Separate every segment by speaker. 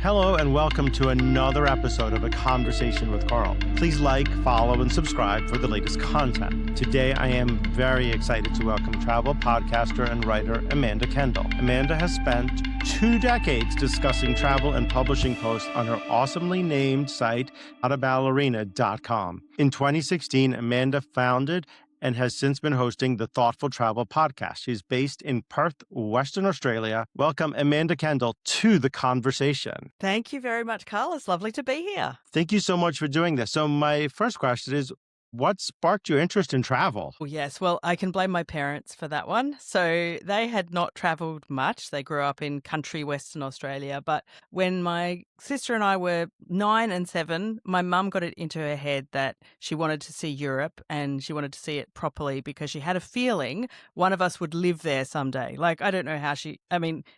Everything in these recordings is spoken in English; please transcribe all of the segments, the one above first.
Speaker 1: Hello and welcome to another episode of A Conversation with Carl. Please like, follow, and subscribe for the latest content. Today, I am very excited to welcome travel podcaster and writer Amanda Kendall. Amanda has spent 2 decades discussing travel and publishing posts on her awesomely named site, notaballerina.com. In 2016, Amanda founded and has since been hosting the Thoughtful Travel podcast. She's based in Perth, Western Australia. Welcome, Amanda Kendall, to the conversation.
Speaker 2: Thank you very much, Carl. It's lovely to be here.
Speaker 1: Thank you so much for doing this. So my first question is, what sparked your interest in travel?
Speaker 2: Oh, yes. Well, I can blame my parents for that one. So they had not travelled much. They grew up in country Western Australia. But when my sister and I were 9 and 7, my mum got it into her head that she wanted to see Europe and she wanted to see it properly because she had a feeling one of us would live there someday. Like, I don't know how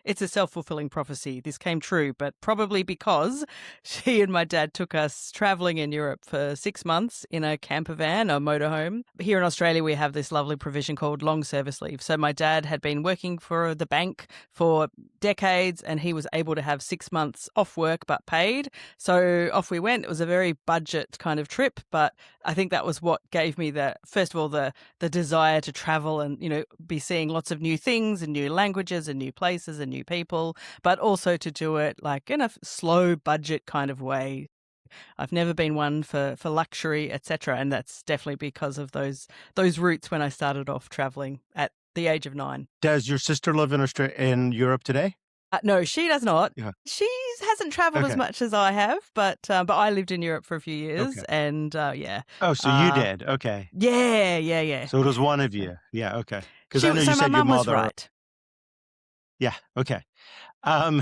Speaker 2: it's a self-fulfilling prophecy. This came true, but probably because she and my dad took us travelling in Europe for 6 months in a camper van, a motorhome. Here in Australia, we have this lovely provision called long service leave. So my dad had been working for the bank for decades and he was able to have 6 months off work but paid. So off we went. It was a very budget kind of trip, but I think that was what gave me first of all, the desire to travel and, be seeing lots of new things and new languages and new places and new people, but also to do it like in a slow budget kind of way. I've never been one for luxury, etc. And that's definitely because of those routes when I started off traveling at the age of 9.
Speaker 1: Does your sister live in Europe today?
Speaker 2: No, she does not.
Speaker 1: Yeah.
Speaker 2: She hasn't traveled as much as I have, but I lived in Europe for a few years,
Speaker 1: Okay.
Speaker 2: and yeah.
Speaker 1: Oh, so you did? Okay.
Speaker 2: Yeah.
Speaker 1: So it was one of you. Yeah, okay. Because I know you
Speaker 2: So
Speaker 1: said
Speaker 2: my
Speaker 1: your
Speaker 2: mum was
Speaker 1: mother.
Speaker 2: right.
Speaker 1: Yeah, okay. Um,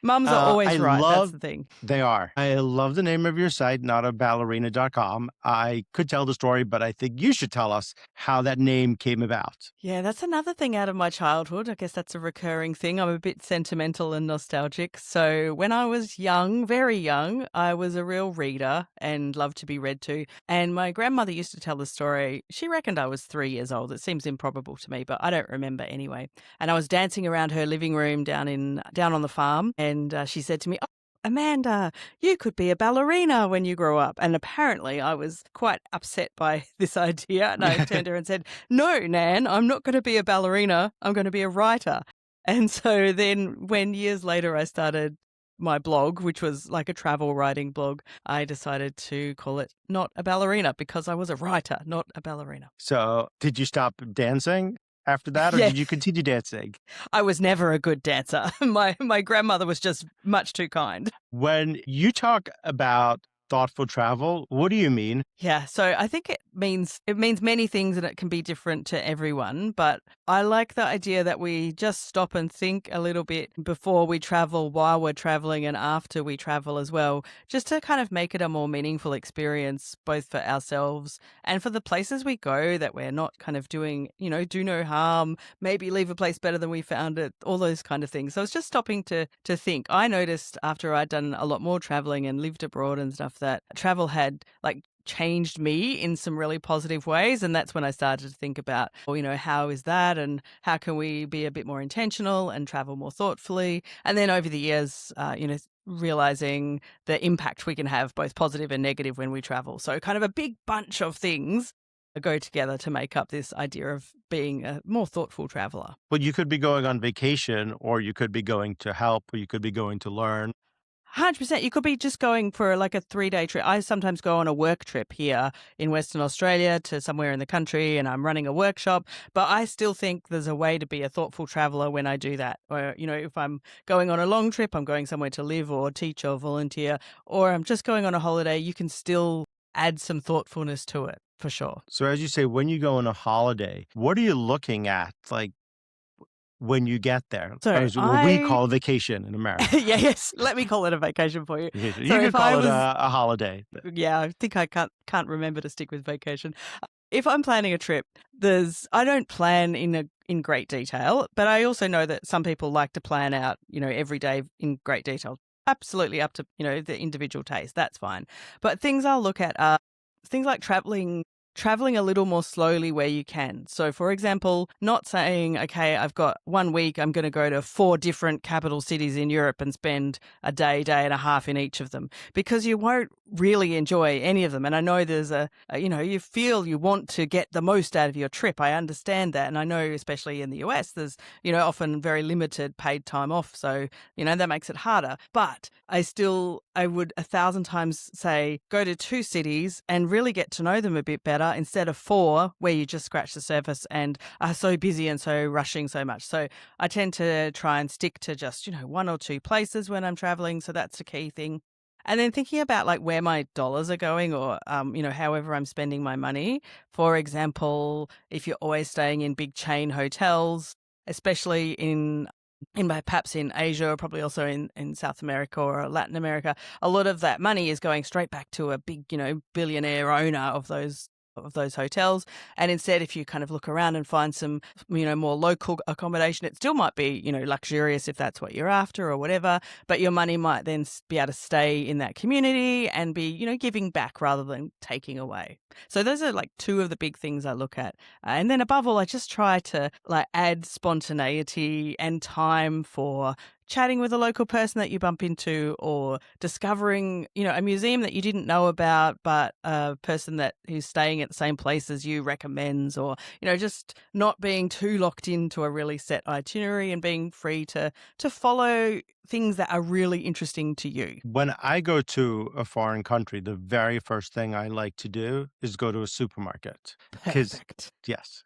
Speaker 2: Mums are always
Speaker 1: I
Speaker 2: right.
Speaker 1: love-
Speaker 2: That's the thing.
Speaker 1: They are. I love the name of your site, notaballerina.com. I could tell the story, but I think you should tell us how that name came about.
Speaker 2: Yeah, that's another thing out of my childhood. I guess that's a recurring thing. I'm a bit sentimental and nostalgic. So when I was young, very young, I was a real reader and loved to be read to. And my grandmother used to tell the story. She reckoned I was 3 years old. It seems improbable to me, but I don't remember anyway. And I was dancing around her living room down on the farm. And she said to me, "Oh, Amanda, you could be a ballerina when you grow up." And apparently I was quite upset by this idea. And I turned to her and said, "No, Nan, I'm not going to be a ballerina. I'm going to be a writer." And so then when years later I started my blog, which was like a travel writing blog, I decided to call it Not a Ballerina because I was a writer, not a ballerina.
Speaker 1: So did you stop dancing after that, or
Speaker 2: Yeah.
Speaker 1: did you continue dancing?
Speaker 2: I was never a good dancer. My grandmother was just much too kind.
Speaker 1: When you talk about thoughtful travel, what do you mean?
Speaker 2: Yeah, so I think it means many things and it can be different to everyone, but I like the idea that we just stop and think a little bit before we travel, while we're traveling and after we travel as well, just to kind of make it a more meaningful experience both for ourselves and for the places we go, that we're not kind of doing, do no harm, maybe leave a place better than we found it, all those kind of things. So it's just stopping to think. I noticed after I'd done a lot more traveling and lived abroad and stuff that travel had changed me in some really positive ways. And that's when I started to think about, how is that and how can we be a bit more intentional and travel more thoughtfully? And then over the years, realizing the impact we can have both positive and negative when we travel. So kind of a big bunch of things go together to make up this idea of being a more thoughtful traveler.
Speaker 1: Well, you could be going on vacation, or you could be going to help, or you could be going to learn.
Speaker 2: 100%. You could be just going for like a 3-day trip. I sometimes go on a work trip here in Western Australia to somewhere in the country and I'm running a workshop, but I still think there's a way to be a thoughtful traveler when I do that. Or, if I'm going on a long trip, I'm going somewhere to live or teach or volunteer, or I'm just going on a holiday, you can still add some thoughtfulness to it for sure.
Speaker 1: So as you say, when you go on a holiday, what are you looking at? When you get there,
Speaker 2: So
Speaker 1: what we call a vacation in America.
Speaker 2: Yes, let me call it a vacation for you.
Speaker 1: You
Speaker 2: So
Speaker 1: can
Speaker 2: if I
Speaker 1: call it
Speaker 2: was-
Speaker 1: a holiday.
Speaker 2: Yeah, I think I can't remember to stick with vacation. If I'm planning a trip, I don't plan in great detail, but I also know that some people like to plan out, every day in great detail. Absolutely up to, the individual taste. That's fine. But things I'll look at are things like traveling traveling a little more slowly where you can. So, for example, not saying, okay, I've got 1 week, I'm going to go to 4 different capital cities in Europe and spend a day, day and a half in each of them, because you won't really enjoy any of them. And I know there's you feel you want to get the most out of your trip. I understand that. And I know, especially in the US, there's, often very limited paid time off. So, that makes it harder. But I would 1,000 times say go to 2 cities and really get to know them a bit better instead of 4 where you just scratch the surface and are so busy and so rushing so much. So I tend to try and stick to just, 1 or 2 places when I'm traveling. So that's the key thing. And then thinking about like where my dollars are going or, however I'm spending my money. For example, if you're always staying in big chain hotels, especially perhaps in Asia or probably also in South America or Latin America, a lot of that money is going straight back to a big, billionaire owner of those hotels. And instead, if you kind of look around and find some, more local accommodation, it still might be, luxurious if that's what you're after or whatever, but your money might then be able to stay in that community and be, giving back rather than taking away. So those are like 2 of the big things I look at. And then above all, I just try to like add spontaneity and time for chatting with a local person that you bump into or discovering, a museum that you didn't know about, but a person who's staying at the same place as you recommends, or, just not being too locked into a really set itinerary and being free to follow things that are really interesting to you.
Speaker 1: When I go to a foreign country, the very first thing I like to do is go to a supermarket.
Speaker 2: Perfect.
Speaker 1: Yes.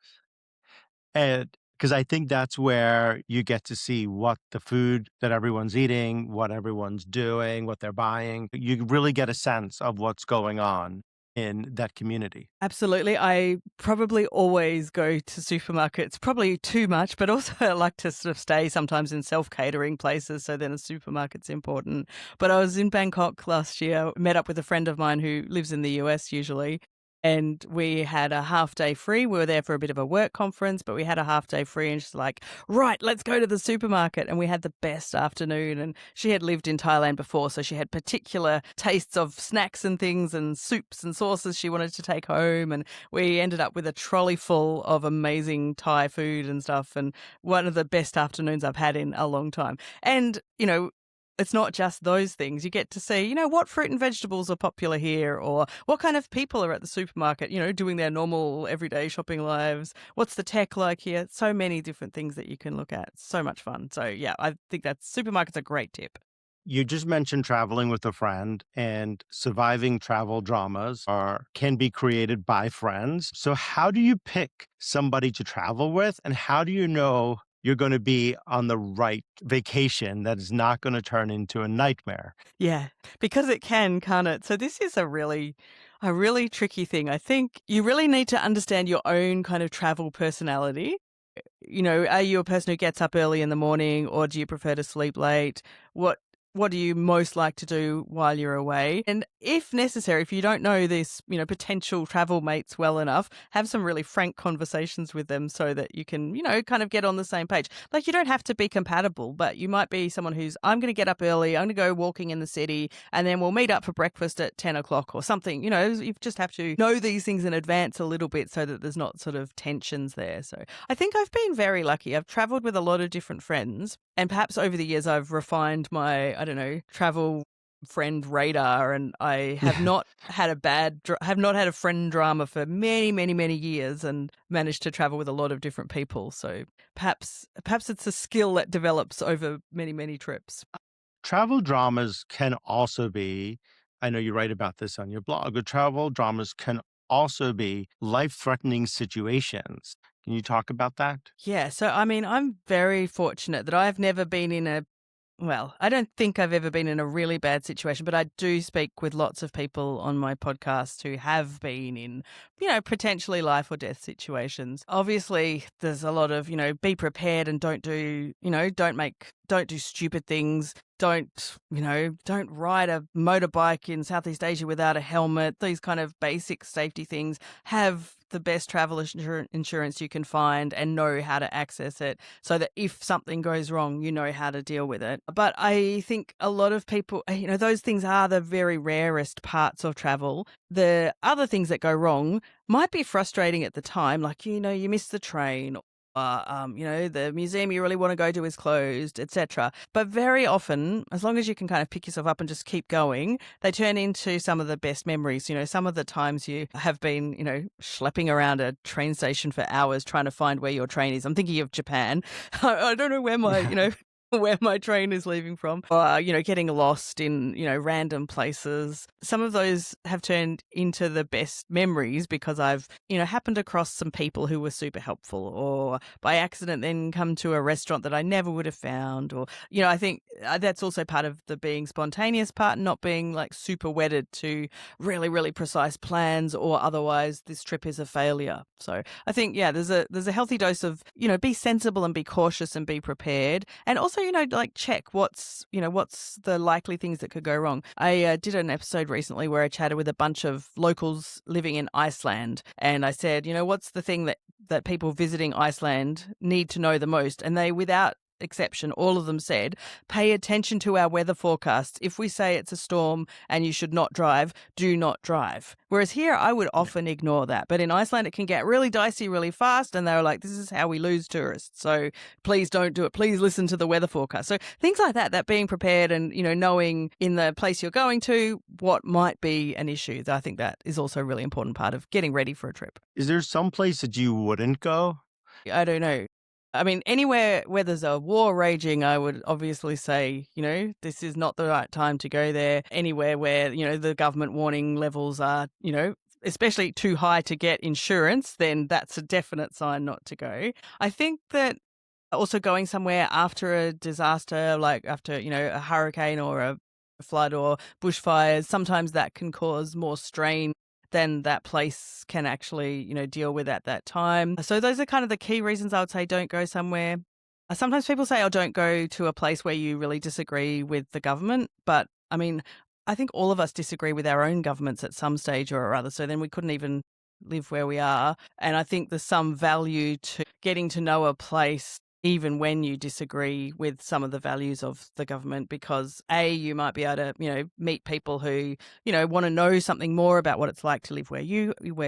Speaker 1: And because I think that's where you get to see what the food that everyone's eating, what everyone's doing, what they're buying. You really get a sense of what's going on in that community.
Speaker 2: Absolutely. I probably always go to supermarkets, probably too much, but also I like to sort of stay sometimes in self-catering places. So then a supermarket's important. But I was in Bangkok last year, met up with a friend of mine who lives in the US usually. And we had a half day free. We were there for a bit of a work conference, but we had a half day free. And she's like, right, let's go to the supermarket. And we had the best afternoon. And she had lived in Thailand before, so she had particular tastes of snacks and things and soups and sauces she wanted to take home. And we ended up with a trolley full of amazing Thai food and stuff. And one of the best afternoons I've had in a long time. And, it's not just those things. You get to see, what fruit and vegetables are popular here, or what kind of people are at the supermarket, doing their normal everyday shopping lives. What's the tech like here? So many different things that you can look at. So much fun. So yeah, I think that supermarket's a great tip.
Speaker 1: You just mentioned traveling with a friend, and surviving travel dramas can be created by friends. So how do you pick somebody to travel with, and how do you know you're going to be on the right vacation that is not going to turn into a nightmare?
Speaker 2: Yeah, because it can't it? So this is a really tricky thing. I think you really need to understand your own kind of travel personality. Are you a person who gets up early in the morning, or do you prefer to sleep late? What do you most like to do while you're away? And if necessary, if you don't know this, potential travel mates well enough, have some really frank conversations with them so that you can, kind of get on the same page. Like, you don't have to be compatible, but you might be someone who's, I'm going to get up early, I'm going to go walking in the city, and then we'll meet up for breakfast at 10 o'clock or something. You just have to know these things in advance a little bit so that there's not sort of tensions there. So I think I've been very lucky. I've traveled with a lot of different friends, and perhaps over the years I've refined my, travel friend radar, and I have not had a friend drama for many, many, many years, and managed to travel with a lot of different people. So perhaps it's a skill that develops over many, many trips.
Speaker 1: Travel dramas can also be, I know you write about this on your blog, but travel dramas can also be life-threatening situations. Can you talk about that?
Speaker 2: Yeah. So, I'm very fortunate that I've never been I don't think I've ever been in a really bad situation, but I do speak with lots of people on my podcast who have been in, potentially life or death situations. Obviously, there's a lot of, be prepared and don't don't do stupid things. Don't ride a motorbike in Southeast Asia without a helmet. These kind of basic safety things. Have the best travel insurance you can find and know how to access it so that if something goes wrong, you know how to deal with it. But I think a lot of people, those things are the very rarest parts of travel. The other things that go wrong might be frustrating at the time, like, you miss the train, the museum you really want to go to is closed, etc. But very often, as long as you can kind of pick yourself up and just keep going, they turn into some of the best memories. Some of the times you have been, schlepping around a train station for hours trying to find where your train is. I'm thinking of Japan. I don't know where my, where my train is leaving from, or, getting lost in, random places. Some of those have turned into the best memories because I've, happened across some people who were super helpful, or by accident then come to a restaurant that I never would have found. Or, I think that's also part of the being spontaneous part, not being like super wedded to really, really precise plans, or otherwise this trip is a failure. So I think, there's a healthy dose of, be sensible and be cautious and be prepared. And also, check what's the likely things that could go wrong. I did an episode recently where I chatted with a bunch of locals living in Iceland, and I said, what's the thing that people visiting Iceland need to know the most? And they, without exception, all of them said, pay attention to our weather forecasts. If we say it's a storm and you should not drive, do not drive. Whereas here, I would often ignore that. But in Iceland, it can get really dicey really fast. And they were like, this is how we lose tourists. So please don't do it. Please listen to the weather forecast. So things like that being prepared and, knowing in the place you're going to what might be an issue. I think that is also a really important part of getting ready for a trip.
Speaker 1: Is there some place that you wouldn't go?
Speaker 2: I don't know. I mean, anywhere where there's a war raging, I would obviously say, this is not the right time to go there. Anywhere where, the government warning levels are, especially too high to get insurance, then that's a definite sign not to go. I think that also going somewhere after a disaster, like after, a hurricane or a flood or bushfires, sometimes that can cause more strain than that place can actually, deal with at that time. So those are kind of the key reasons I would say don't go somewhere. Sometimes people say, don't go to a place where you really disagree with the government. But I mean, I think all of us disagree with our own governments at some stage or other. So then we couldn't even live where we are. And I think there's some value to getting to know a place even when you disagree with some of the values of the government, because you might be able to, meet people who, want to know something more about what it's like to live where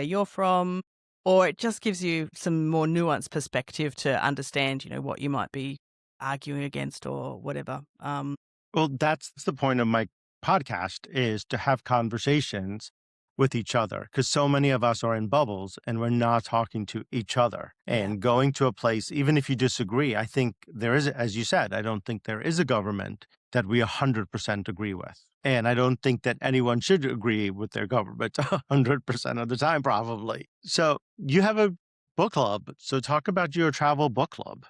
Speaker 2: you're from, or it just gives you some more nuanced perspective to understand, what you might be arguing against or whatever.
Speaker 1: Well, that's the point of my podcast, is to have conversations with each other, because so many of us are in bubbles and we're not talking to each other. And going to a place, even if you disagree, I think there is, as you said, I don't think there is a government that we 100% agree with. And I don't think that anyone should agree with their government 100% of the time, probably. So you have a book club. So talk about your travel book club.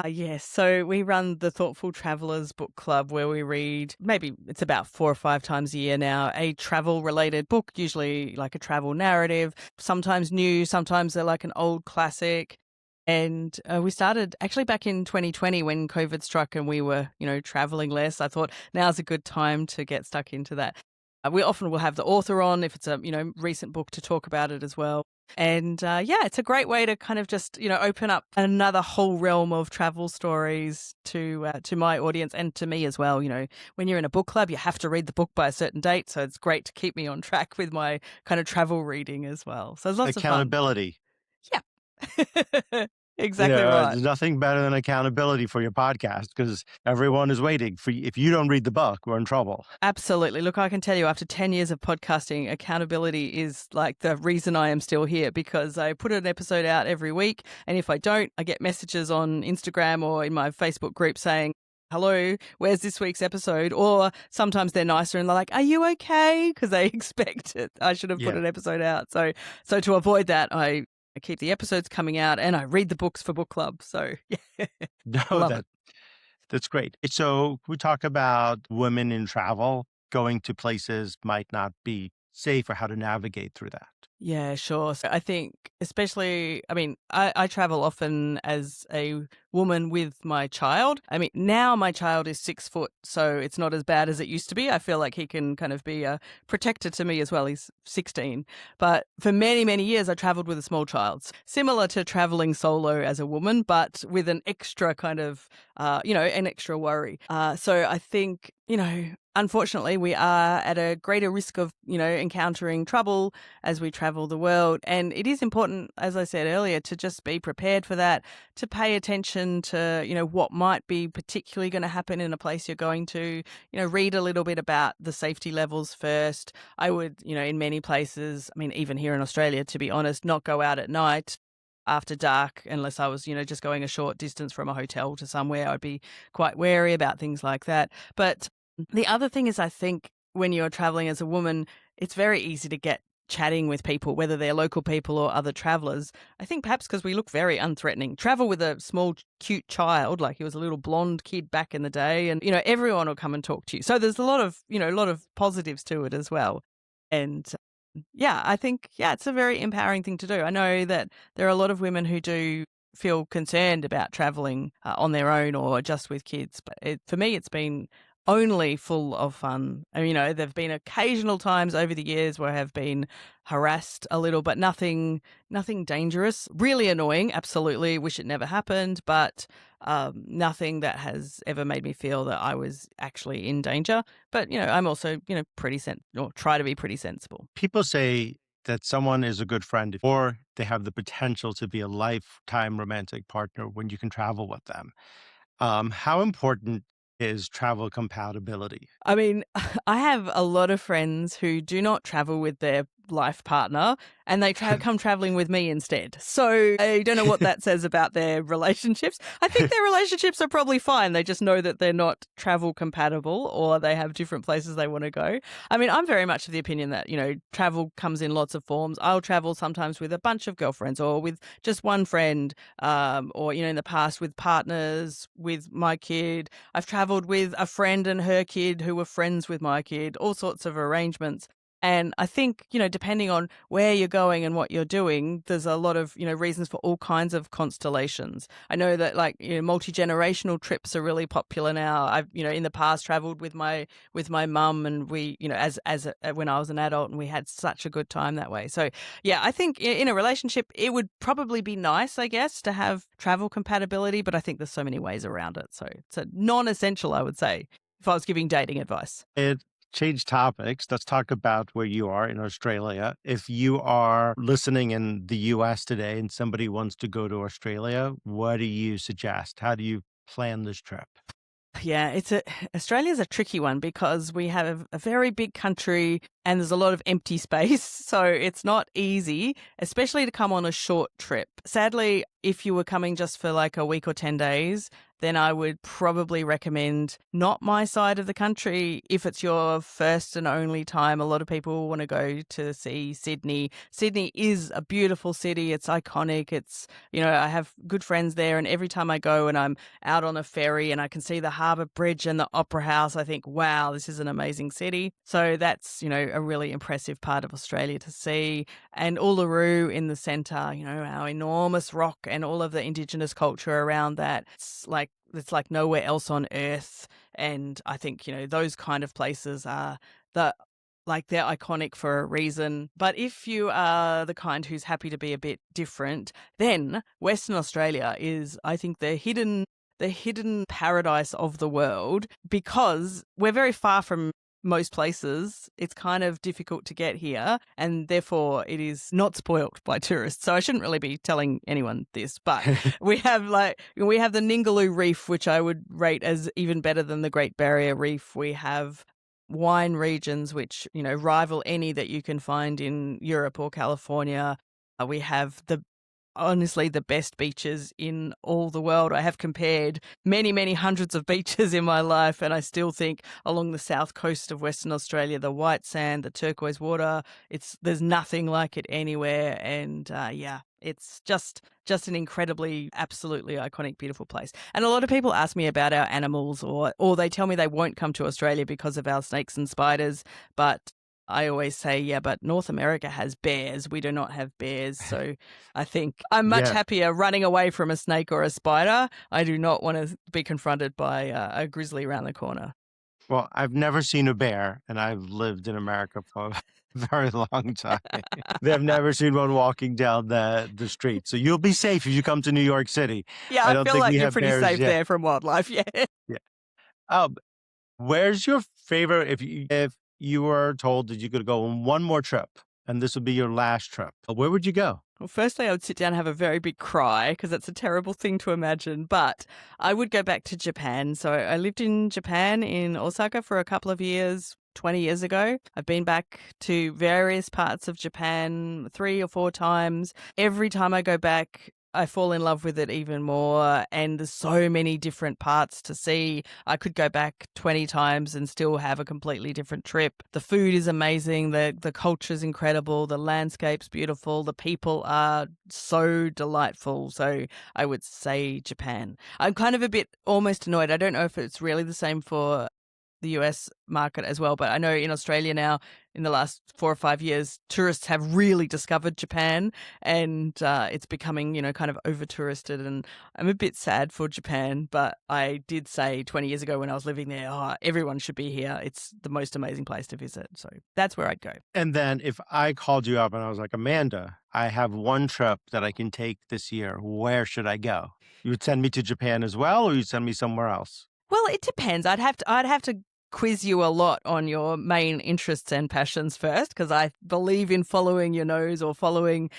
Speaker 2: Yes. So we run the Thoughtful Travellers Book Club, where we read, maybe it's about 4 or 5 times a year now, a travel-related book, usually like a travel narrative, sometimes new, sometimes they're like an old classic. And we started actually back in 2020 when COVID struck and we were, traveling less. I thought now's a good time to get stuck into that. We often will have the author on if it's a, recent book, to talk about it as well. And it's a great way to kind of just, open up another whole realm of travel stories to my audience and to me as well. When you're in a book club, you have to read the book by a certain date. So it's great to keep me on track with my kind of travel reading as well. So there's lots of fun.
Speaker 1: Accountability.
Speaker 2: Yeah. Exactly right.
Speaker 1: There's nothing better than accountability for your podcast, because everyone is waiting for you. If you don't read the book, we're in trouble.
Speaker 2: Absolutely. Look, I can tell you, after 10 years of podcasting, accountability is like the reason I am still here, because I put an episode out every week. And if I don't, I get messages on Instagram or in my Facebook group saying, hello, where's this week's episode? Or sometimes they're nicer and they're like, are you okay? Because they expect it. I should have put an episode out. So to avoid that, I keep the episodes coming out and I read the books for book club. So
Speaker 1: that's great. So we talk about women in travel going to places might not be safe, or how to navigate through that.
Speaker 2: Yeah, sure. So I think, especially, I mean, I travel often as a woman with my child. I mean, now my child is 6 foot, so it's not as bad as it used to be. I feel like he can kind of be a protector to me as well. He's 16. But for many, many years, I traveled with a small child, similar to traveling solo as a woman, but with an extra kind of, an extra worry. So I think, unfortunately, we are at a greater risk of, encountering trouble as we travel the world. And it is important, as I said earlier, to just be prepared for that, to pay attention to, what might be particularly going to happen in a place you're going to, read a little bit about the safety levels first. I would, in many places, I mean, even here in Australia, to be honest, not go out at night after dark unless I was, just going a short distance from a hotel to somewhere. I'd be quite wary about things like that. But the other thing is, I think when you're traveling as a woman, it's very easy to get chatting with people, whether they're local people or other travelers. I think perhaps because we look very unthreatening. Travel with a small, cute child, like he was a little blonde kid back in the day, and, everyone will come and talk to you. So there's a lot of, positives to it as well. And yeah, I think, it's a very empowering thing to do. I know that there are a lot of women who do feel concerned about traveling on their own or just with kids. But for me, it's been only full of fun. And, there have been occasional times over the years where I have been harassed a little, but nothing dangerous. Really annoying, absolutely. Wish it never happened, but nothing that has ever made me feel that I was actually in danger. But, I'm also, pretty or try to be pretty sensible.
Speaker 1: People say that someone is a good friend or they have the potential to be a lifetime romantic partner when you can travel with them. How important is travel compatibility?
Speaker 2: I mean, I have a lot of friends who do not travel with their life partner and they come traveling with me instead. So I don't know what that says about their relationships. I think their relationships are probably fine. They just know that they're not travel compatible or they have different places they want to go. I mean, I'm very much of the opinion that, travel comes in lots of forms. I'll travel sometimes with a bunch of girlfriends or with just one friend, or, in the past with partners, with my kid. I've traveled with a friend and her kid who were friends with my kid, all sorts of arrangements. And I think, depending on where you're going and what you're doing, there's a lot of, reasons for all kinds of constellations. I know that multi-generational trips are really popular now. I've, in the past traveled with my mum and we, when I was an adult and we had such a good time that way. So yeah, I think in a relationship, it would probably be nice, I guess, to have travel compatibility, but I think there's so many ways around it. So it's a non-essential, I would say, if I was giving dating advice.
Speaker 1: Change topics. Let's talk about where you are in Australia. If you are listening in the US today and somebody wants to go to Australia, what do you suggest? How do you plan this trip?
Speaker 2: Yeah, Australia's a tricky one because we have a very big country and there's a lot of empty space. So it's not easy, especially to come on a short trip. Sadly, if you were coming just for like a week or 10 days, then I would probably recommend not my side of the country. If it's your first and only time, a lot of people want to go to see Sydney. Sydney is a beautiful city. It's iconic. I have good friends there. And every time I go and I'm out on a ferry and I can see the Harbour Bridge and the Opera House, I think, wow, this is an amazing city. So that's, a really impressive part of Australia to see. And Uluru in the centre, our enormous rock and all of the Indigenous culture around that. It's like nowhere else on earth. And I think, those kind of places are they're iconic for a reason. But if you are the kind who's happy to be a bit different, then Western Australia is, I think, the hidden paradise of the world because we're very far from most places. It's kind of difficult to get here and therefore it is not spoilt by tourists. So I shouldn't really be telling anyone this, but we have the Ningaloo Reef, which I would rate as even better than the Great Barrier Reef. We have wine regions which, rival any that you can find in Europe or California. We have honestly the best beaches in all the world. I have compared many, many hundreds of beaches in my life, and I still think along the south coast of Western Australia, the white sand, the turquoise water, there's nothing like it anywhere. And it's just an incredibly, absolutely iconic, beautiful place. And a lot of people ask me about our animals or they tell me they won't come to Australia because of our snakes and spiders, but I always say, yeah, but North America has bears. We do not have bears. So I think I'm much
Speaker 1: Yeah.
Speaker 2: happier running away from a snake or a spider. I do not want to be confronted by a grizzly around the corner.
Speaker 1: Well, I've never seen a bear, and I've lived in America for a very long time. They've never seen one walking down the street. So you'll be safe if you come to New York City.
Speaker 2: Yeah,
Speaker 1: I
Speaker 2: I
Speaker 1: don't
Speaker 2: feel
Speaker 1: think
Speaker 2: like
Speaker 1: we
Speaker 2: you're
Speaker 1: have
Speaker 2: pretty
Speaker 1: bears
Speaker 2: safe
Speaker 1: yet.
Speaker 2: there from wildlife. Yeah.
Speaker 1: Yeah. Where's your favorite, if you were told that you could go on one more trip and this would be your last trip, where would you go?
Speaker 2: Well, firstly, I would sit down and have a very big cry because that's a terrible thing to imagine. But I would go back to Japan. So I lived in Japan in Osaka for a couple of years, 20 years ago. I've been back to various parts of Japan 3 or 4 times. Every time I go back, I fall in love with it even more. And there's so many different parts to see. I could go back 20 times and still have a completely different trip. The food is amazing. The culture is incredible. The landscape's beautiful. The people are so delightful. So I would say Japan. I'm kind of a bit almost annoyed. I don't know if it's really the same for the US market as well, but I know in Australia now, in the last 4 or 5 years, tourists have really discovered Japan, and it's becoming, kind of over touristed. And I'm a bit sad for Japan, but I did say 20 years ago when I was living there, everyone should be here. It's the most amazing place to visit. So that's where I'd go.
Speaker 1: And then if I called you up and I was like, Amanda, I have one trip that I can take this year, where should I go? You would send me to Japan as well, or you'd send me somewhere else?
Speaker 2: Well, it depends. I'd have to quiz you a lot on your main interests and passions first, because I believe in following your nose or following,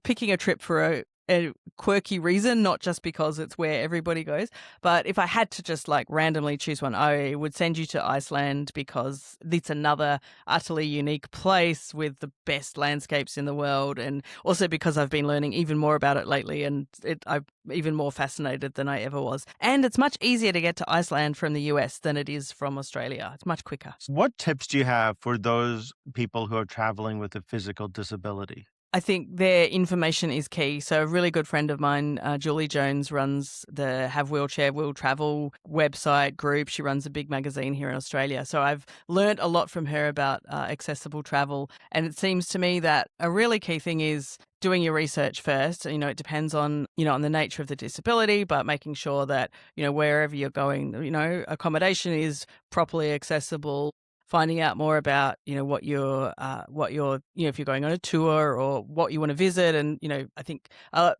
Speaker 2: picking a trip for a quirky reason, not just because it's where everybody goes. But if I had to just like randomly choose one, I would send you to Iceland because it's another utterly unique place with the best landscapes in the world. And also because I've been learning even more about it lately, and I'm even more fascinated than I ever was. And it's much easier to get to Iceland from the US than it is from Australia. It's much quicker.
Speaker 1: What tips do you have for those people who are traveling with a physical disability?
Speaker 2: I think their information is key. So a really good friend of mine, Julie Jones, runs the Have Wheelchair Will Travel website group. She runs a big magazine here in Australia. So I've learnt a lot from her about accessible travel. And it seems to me that a really key thing is doing your research first. It depends on, on the nature of the disability, but making sure that, wherever you're going, accommodation is properly accessible. Finding out more about, what you're, if you're going on a tour or what you want to visit. And, I think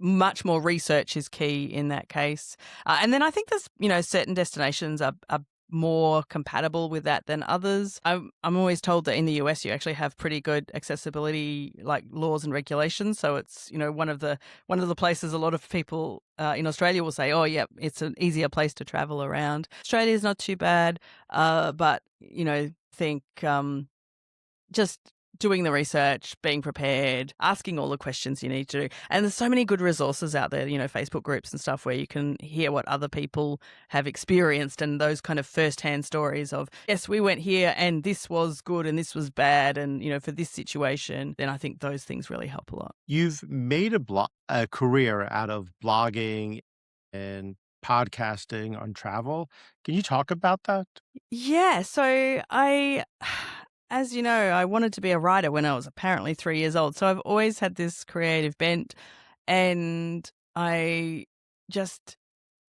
Speaker 2: much more research is key in that case. And then I think there's, certain destinations are more compatible with that than others. I'm always told that in the US you actually have pretty good accessibility like laws and regulations. So it's one of the places a lot of people in Australia will say, oh yeah, it's an easier place to travel around. Australia is not too bad, but think just doing the research, being prepared, asking all the questions you need to. And there's so many good resources out there, Facebook groups and stuff where you can hear what other people have experienced and those kind of first-hand stories of, yes, we went here and this was good and this was bad and, for this situation. Then I think those things really help a lot.
Speaker 1: You've made a career out of blogging and podcasting on travel. Can you talk about that?
Speaker 2: Yeah, so as you know, I wanted to be a writer when I was apparently 3 years old. So I've always had this creative bent, and I just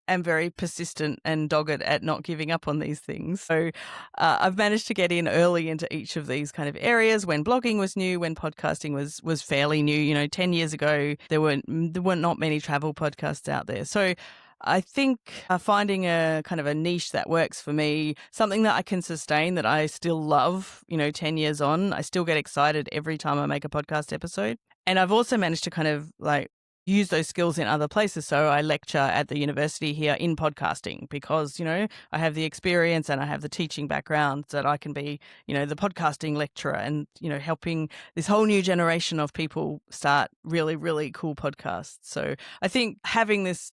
Speaker 2: am very persistent and dogged at not giving up on these things. So I've managed to get in early into each of these kind of areas when blogging was new, when podcasting was fairly new. 10 years ago, there weren't not many travel podcasts out there. So I think finding a kind of a niche that works for me, something that I can sustain, that I still love, 10 years on, I still get excited every time I make a podcast episode. And I've also managed to kind of like use those skills in other places. So I lecture at the university here in podcasting because, I have the experience and I have the teaching background that I can be, the podcasting lecturer and, helping this whole new generation of people start really, really cool podcasts. So I think having this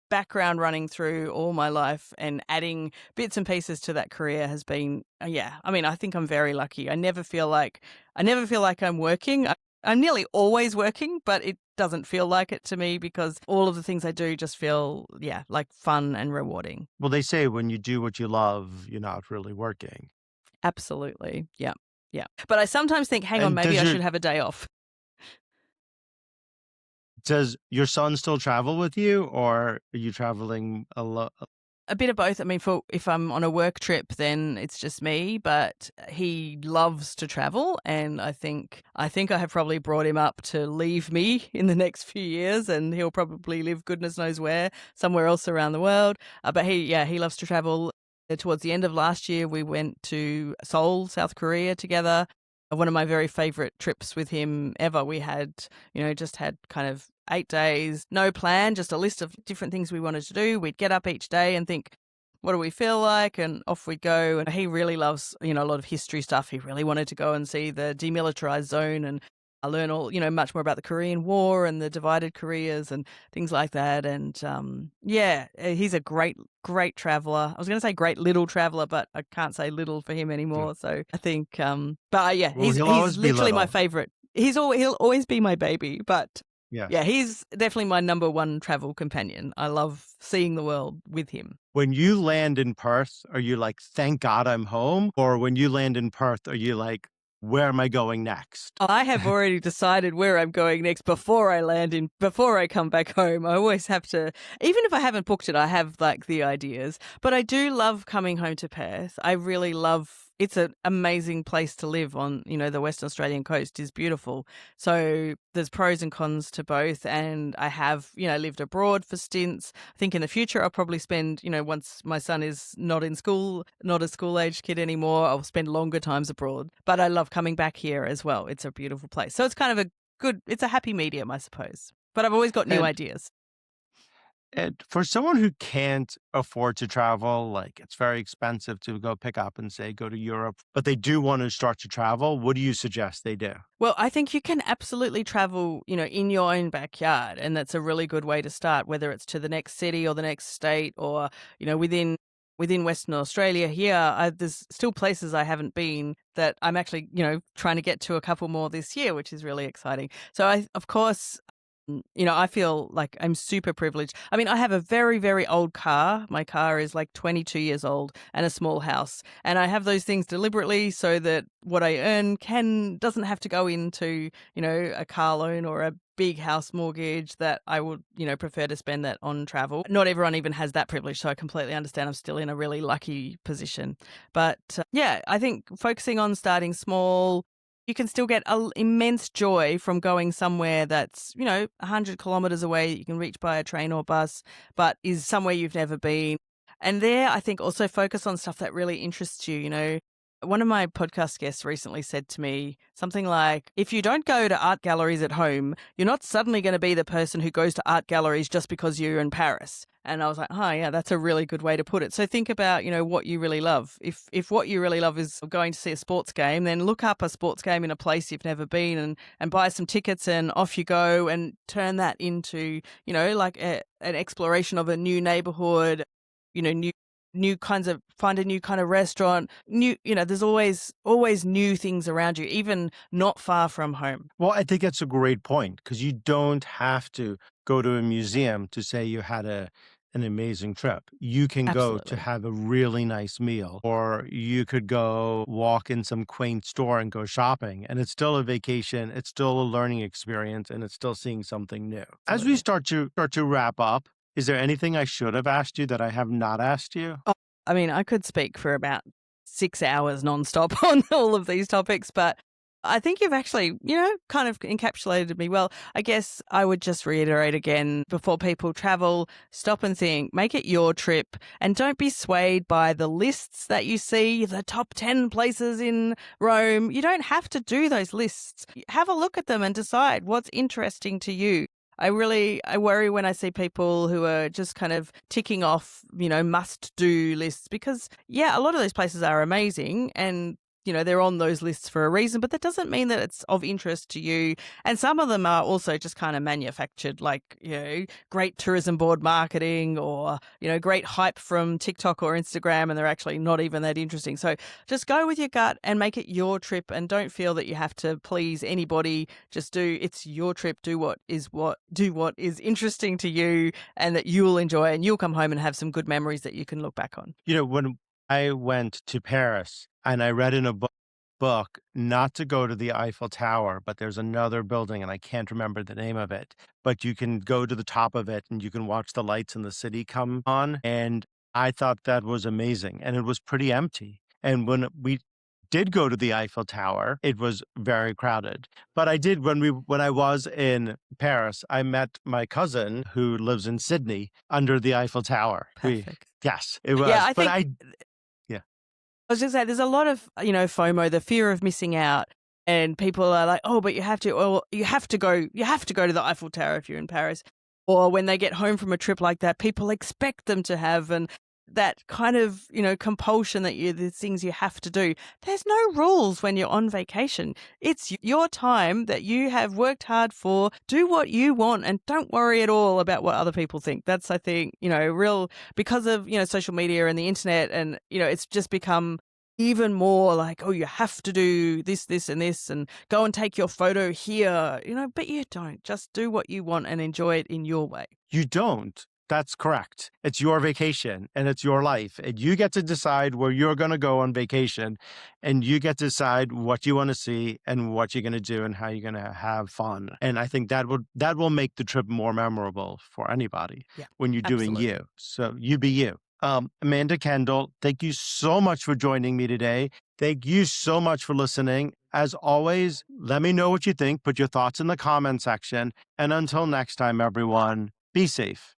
Speaker 2: background running through all my life and adding bits and pieces to that career has been, I think I'm very lucky. I never feel like I'm working. I'm nearly always working, but it doesn't feel like it to me because all of the things I do just feel, like fun and rewarding.
Speaker 1: Well, they say when you do what you love, you're not really working.
Speaker 2: Absolutely. Yeah. Yeah. But I sometimes think, hang on,
Speaker 1: And
Speaker 2: maybe I should have a day off.
Speaker 1: does your son still travel with you, or are you traveling a lot?
Speaker 2: A bit of both. I mean, for if I'm on a work trip, then it's just me, but he loves to travel, and I think I have probably brought him up to leave me in the next few years, and he'll probably live goodness knows where, somewhere else around the world. But he loves to travel. Towards the end of last year, we went to Seoul, South Korea together. One of my very favorite trips with him ever. We had, just had kind of 8 days, no plan, just a list of different things we wanted to do. We'd get up each day and think, what do we feel like? And off we'd go. And he really loves, a lot of history stuff. He really wanted to go and see the demilitarized zone and learn all, much more about the Korean War and the divided Koreas and things like that. And he's a great, great traveler. I was going to say great little traveler, but I can't say little for him anymore. So I think,
Speaker 1: Well,
Speaker 2: he's
Speaker 1: he'll always be
Speaker 2: literally my
Speaker 1: little.
Speaker 2: favorite. He'll always be my baby, but
Speaker 1: Yes.
Speaker 2: yeah, he's definitely my number one travel companion. I love seeing the world with him.
Speaker 1: When you land in Perth, are you like, thank God I'm home? Or when you land in Perth, are you like, where am I going next?
Speaker 2: I have already decided where I'm going next before I come back home. I always have to, even if I haven't booked it, I have like the ideas. But I do love coming home to Perth. I really love, it's an amazing place to live on, the Western Australian coast is beautiful. So there's pros and cons to both. And I have, lived abroad for stints. I think in the future, I'll probably spend, once my son is not in school, not a school age kid anymore, I'll spend longer times abroad. But I love coming back here as well. It's a beautiful place. So it's kind of it's a happy medium, I suppose. But I've always got new
Speaker 1: And
Speaker 2: ideas.
Speaker 1: And for someone who can't afford to travel, like it's very expensive to go pick up and say, go to Europe, but they do want to start to travel, what do you suggest they do?
Speaker 2: Well, I think you can absolutely travel, in your own backyard. And that's a really good way to start, whether it's to the next city or the next state or, within Western Australia here, there's still places I haven't been that I'm actually, trying to get to a couple more this year, which is really exciting. So of course, I feel like I'm super privileged. I mean, I have a very, very old car. My car is like 22 years old and a small house. And I have those things deliberately so that what I earn doesn't have to go into, a car loan or a big house mortgage that I would, prefer to spend that on travel. Not everyone even has that privilege. So I completely understand I'm still in a really lucky position. But I think focusing on starting small, you can still get immense joy from going somewhere that's, 100 kilometers away, you can reach by a train or bus, but is somewhere you've never been. And there, I think also focus on stuff that really interests you. One of my podcast guests recently said to me something like, if you don't go to art galleries at home, you're not suddenly going to be the person who goes to art galleries just because you're in Paris. And I was like, oh, yeah, that's a really good way to put it. So think about, what you really love. If what you really love is going to see a sports game, then look up a sports game in a place you've never been and buy some tickets and off you go and turn that into, like an exploration of a new neighborhood, new kinds of, find a new kind of restaurant, there's always new things around you, even not far from home.
Speaker 1: Well, I think that's a great point because you don't have to go to a museum to say you had an amazing trip. You can go to
Speaker 2: Absolutely.
Speaker 1: have a really nice meal, or you could go walk in some quaint store and go shopping, and it's still a vacation, it's still a learning experience, and it's still seeing something new. As we
Speaker 2: Absolutely.
Speaker 1: start to wrap up, is there anything I should have asked you that I have not asked you?
Speaker 2: Oh, I mean, I could speak for about 6 hours nonstop on all of these topics, but I think you've actually, kind of encapsulated me well. I guess I would just reiterate again before people travel, stop and think, make it your trip, and don't be swayed by the lists that you see, the top 10 places in Rome. You don't have to do those lists. Have a look at them and decide what's interesting to you. I worry when I see people who are just kind of ticking off, must do lists because, a lot of those places are amazing and, they're on those lists for a reason, but that doesn't mean that it's of interest to you. And some of them are also just kind of manufactured, like, great tourism board marketing or, great hype from TikTok or Instagram, and they're actually not even that interesting. So just go with your gut and make it your trip and don't feel that you have to please anybody. Just it's your trip. Do what is interesting to you and that you'll enjoy, and you'll come home and have some good memories that you can look back on.
Speaker 1: When I went to Paris and I read in a book book not to go to the Eiffel Tower, but there's another building and I can't remember the name of it, but you can go to the top of it and you can watch the lights in the city come on. And I thought that was amazing. And it was pretty empty. And when we did go to the Eiffel Tower, it was very crowded. But I did when I was in Paris, I met my cousin who lives in Sydney under the Eiffel Tower.
Speaker 2: Perfect.
Speaker 1: Yes, it was.
Speaker 2: Yeah, I
Speaker 1: But
Speaker 2: think
Speaker 1: yeah.
Speaker 2: I was just saying, there's a lot of, FOMO, the fear of missing out. And people are like, oh, but you have to, well, you have to go to the Eiffel Tower if you're in Paris. Or when they get home from a trip like that, people expect them to have, and that kind of, compulsion that the things you have to do. There's no rules when you're on vacation. It's your time that you have worked hard for. Do what you want and don't worry at all about what other people think. That's, I think, real, because of, social media and the internet, and, it's just become even more like, oh, you have to do this, this, and this, and go and take your photo here, but you don't. Just do what you want and enjoy it in your way.
Speaker 1: You don't. That's correct. It's your vacation and it's your life. And you get to decide where you're going to go on vacation, and you get to decide what you want to see and what you're going to do and how you're going to have fun. And I think that will make the trip more memorable for anybody when you're doing
Speaker 2: absolutely.
Speaker 1: you. So you be you. Amanda Kendall, thank you so much for joining me today. Thank you so much for listening. As always, let me know what you think. Put your thoughts in the comment section. And until next time, everyone, be safe.